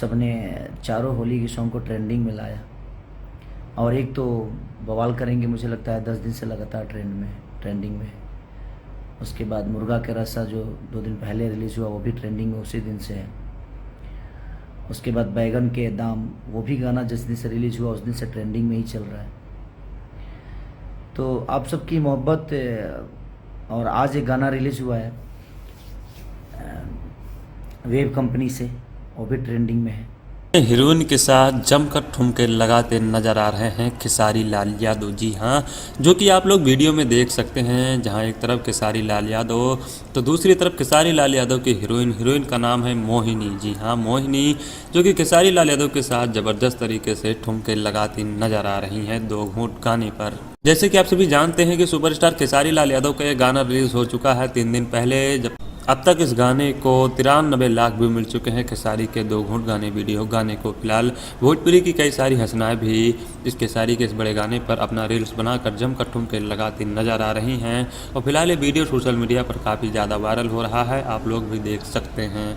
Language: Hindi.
सब ने चारों होली के सॉन्ग को ट्रेंडिंग में लाया। और एक तो बवाल करेंगे मुझे लगता है 10 दिन से लगातार ट्रेंडिंग में। उसके बाद मुर्गा के रस्सा जो 2 दिन पहले रिलीज़ हुआ वो भी ट्रेंडिंग में उसी दिन से है। उसके बाद बैगन के दाम, वो भी गाना जिस दिन से रिलीज़ हुआ उस दिन से ट्रेंडिंग में ही चल रहा है। तो आप सबकी मोहब्बत, और आज एक गाना रिलीज़ हुआ है वेब कंपनी से, वो भी ट्रेंडिंग में है। हीरोइन के साथ जमकर ठुमके लगाते नजर आ रहे हैं खेसारी लाल यादव। जी हाँ, जो कि आप लोग वीडियो में देख सकते हैं, जहां एक तरफ खेसारी लाल यादव तो दूसरी तरफ खेसारी लाल यादव की हीरोइन का नाम है मोहिनी। जी हाँ, मोहिनी, जो कि खेसारी लाल यादव के साथ ज़बरदस्त तरीके से ठुमके लगाती नजर आ रही हैं 2 घूंट गाने पर। जैसे कि आप सभी जानते हैं कि सुपरस्टार खेसारी लाल यादव का यह गाना रिलीज हो चुका है 3 दिन पहले। जब अब तक इस गाने को 93 लाख व्यू मिल चुके हैं। खेसारी के 2 घूंट गाने को फिलहाल भोजपुरी की कई सारी हंसनाएं भी इस खेसारी के इस बड़े गाने पर अपना रील्स बनाकर जमकर ठुमके लगाती नजर आ रही हैं। और फिलहाल ये वीडियो सोशल मीडिया पर काफ़ी ज़्यादा वायरल हो रहा है, आप लोग भी देख सकते हैं।